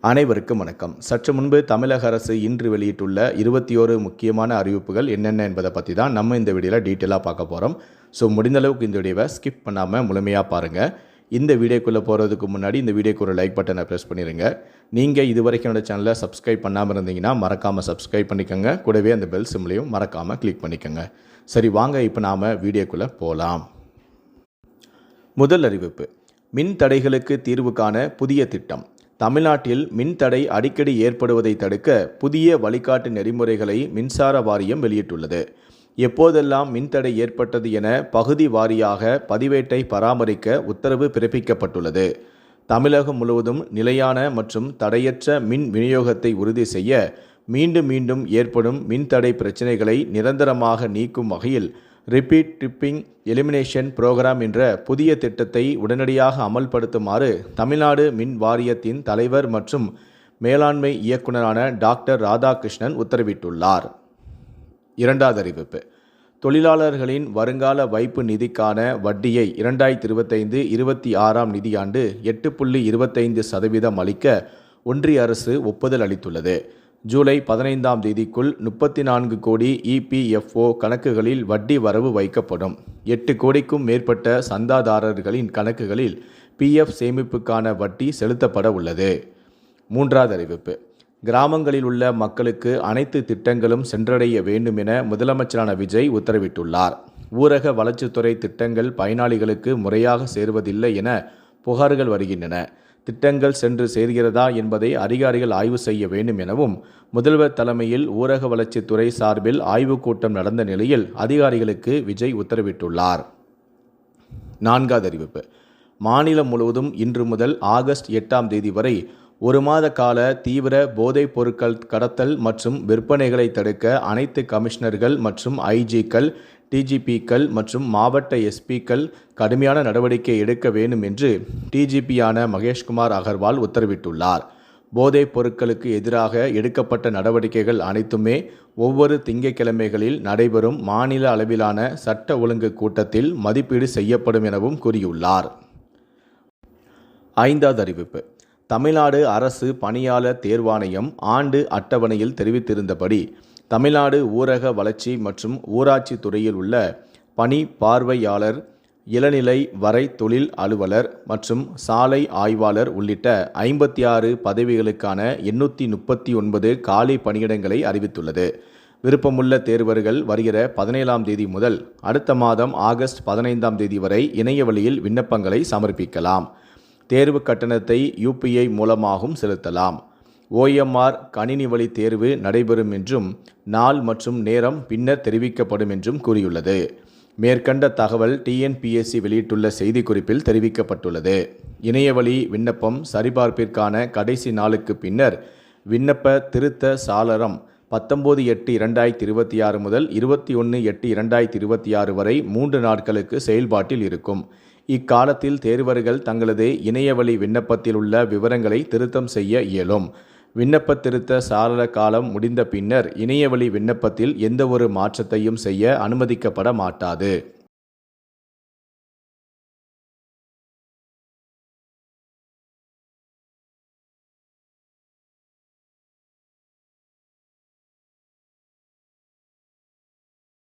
அனைவருக்கும் வணக்கம். சற்று முன்பு தமிழக அரசு இன்று வெளியிட்டுள்ள 21 முக்கியமான அறிவிப்புகள் என்னென்ன என்பதை பற்றி தான் நம்ம இந்த வீடியோவில் டீட்டெயிலாக பார்க்க போகிறோம். ஸோ முடிந்தளவுக்கு இந்த வீடியோவை ஸ்கிப் பண்ணாமல் முழுமையாக பாருங்கள். இந்த வீடியோக்குள்ளே போகிறதுக்கு முன்னாடி இந்த வீடியோக்கு ஒரு லைக் பட்டனை ப்ரெஸ் பண்ணிடுங்க. நீங்கள் இது வரைக்கும் என்னோட சேனலை சப்ஸ்கிரைப் பண்ணாமல் இருந்தீங்கன்னா மறக்காமல் சப்ஸ்கிரைப் பண்ணிக்கோங்க. கூடவே அந்த பெல் சிம்லையும் மறக்காமல் கிளிக் பண்ணிக்கோங்க. சரி வாங்க இப்போ நாம் வீடியோக்குள்ளே போகலாம். முதல் அறிவிப்பு, மின் தடைகளுக்கு தீர்வு காண புதிய திட்டம். தமிழ்நாட்டில் மின்தடை அடிக்கடி ஏற்படுவதை தடுக்க புதிய வழிகாட்டு நெறிமுறைகளை மின்சார வாரியம் வெளியிட்டுள்ளது. எப்போதெல்லாம் மின்தடை ஏற்பட்டது என பகுதி வாரியாக பதிவேட்டை பராமரிக்க உத்தரவு பிறப்பிக்கப்பட்டுள்ளது. தமிழகம் முழுவதும் நிலையான மற்றும் தடையற்ற மின் விநியோகத்தை உறுதி செய்ய மீண்டும் மீண்டும் ஏற்படும் மின்தடை பிரச்சினைகளை நிரந்தரமாக நீக்கும் வகையில் ரிப்பீட் ட்ரிப்பிங் எலிமினேஷன் புரோகிராம் என்ற புதிய திட்டத்தை உடனடியாக அமல்படுத்துமாறு தமிழ்நாடு மின் வாரியத்தின் தலைவர் மற்றும் மேலாண்மை இயக்குநரான டாக்டர் ராதாகிருஷ்ணன் உத்தரவிட்டுள்ளார். இரண்டாவது அறிவிப்பு, தொழிலாளர்களின் வருங்கால வைப்பு நிதிக்கான வட்டியை 2025-26 நிதியாண்டு 8.25% அளிக்க ஒன்றிய அரசு ஒப்புதல் அளித்துள்ளது. ஜூலை 15ஆம் தேதிக்குள் 34 கோடி இபிஎஃப்ஓ கணக்குகளில் வட்டி வரவு வைக்கப்படும். 8 கோடிக்கும் மேற்பட்ட சந்தாதாரர்களின் கணக்குகளில் பிஎஃப் சேமிப்புக்கான வட்டி செலுத்தப்பட உள்ளது. மூன்றாவது அறிவிப்பு, கிராமங்களில் உள்ள மக்களுக்கு அனைத்து திட்டங்களும் சென்றடைய வேண்டும் என முதலமைச்சரான விஜய் உத்தரவிட்டுள்ளார். ஊரக வளர்ச்சித்துறை திட்டங்கள் பயனாளிகளுக்கு முறையாக சேருவதில்லை என புகார்கள் வருகின்றன. திட்டங்கள் சென்று சேர்கிறதா என்பதை அதிகாரிகள் ஆய்வு செய்ய வேண்டும் எனவும் முதல்வர் தலைமையில் ஊரக வளர்ச்சித்துறை சார்பில் ஆய்வுக் கூட்டம் நடந்த நிலையில் அதிகாரிகளுக்கு விஜய் உத்தரவிட்டுள்ளார். நான்காவது அறிவிப்பு, மாநிலம் முழுவதும் இன்று முதல் ஆகஸ்ட் 8ஆம் தேதி வரை 1 மாத கால தீவிர போதைப் பொருட்கள் கடத்தல் மற்றும் விற்பனைகளை தடுக்க அனைத்து கமிஷனர்கள் மற்றும் ஐஜிக்கள், டிஜிபிக்கள் மற்றும் மாவட்ட எஸ்பிக்கள் கடுமையான நடவடிக்கை எடுக்க வேண்டும் என்று டிஜிபியான மகேஷ்குமார் அகர்வால் உத்தரவிட்டுள்ளார். போதைப் பொருட்களுக்கு எதிராக எடுக்கப்பட்ட நடவடிக்கைகள் அனைத்துமே ஒவ்வொரு திங்கட்கிழமைகளில் நடைபெறும் மாநில அளவிலான சட்ட ஒழுங்கு கூட்டத்தில் மதிப்பீடு செய்யப்படும் எனவும் கூறியுள்ளார். ஐந்தாவது அறிவிப்பு, தமிழ்நாடு அரசு பணியாளர் தேர்வாணையம் ஆண்டு அட்டவணையில் தெரிவித்திருந்தபடி தமிழ்நாடு ஊரக வளர்ச்சி மற்றும் ஊராட்சி துறையில் உள்ள பணி பார்வையாளர், இளநிலை வரை தொழில் அலுவலர் மற்றும் சாலை ஆய்வாளர் உள்ளிட்ட 56 பதவிகளுக்கான 839 காலி பணியிடங்களை அறிவித்துள்ளது. விருப்பமுள்ள தேர்வர்கள் வருகிற 17ஆம் தேதி முதல் அடுத்த மாதம் ஆகஸ்ட் 15ஆம் தேதி வரை இணைய வழியில் விண்ணப்பங்களை சமர்ப்பிக்கலாம். தேர்வு கட்டணத்தை யூபிஐ மூலமாகவும் செலுத்தலாம். OMR கணினி வழி தேர்வு நடைபெறும் என்றும் நாள் மற்றும் நேரம் பின்னர் தெரிவிக்கப்படும் என்றும் கூறியுள்ளது. மேற்கண்ட தகவல் டிஎன்பிஎஸ்சி வெளியிட்டுள்ள செய்திக்குறிப்பில் தெரிவிக்கப்பட்டுள்ளது. இணையவழி விண்ணப்பம் சரிபார்ப்பிற்கான கடைசி நாளுக்கு பின்னர் விண்ணப்ப திருத்த சாளரம் 19/8/2026 முதல் 21/8/2026 வரை 3 நாட்களுக்கு செயல்பாட்டில் இருக்கும். இக்காலத்தில் தேர்வர்கள் தங்களது இணையவழி விண்ணப்பத்தில் உள்ள விவரங்களை திருத்தம் செய்ய இயலும். விண்ணப்ப திருத்த சாளர காலம் முடிந்த பின்னர் இணையவழி விண்ணப்பத்தில் எந்தவொரு மாற்றத்தையும் செய்ய அனுமதிக்கப்பட மாட்டாது.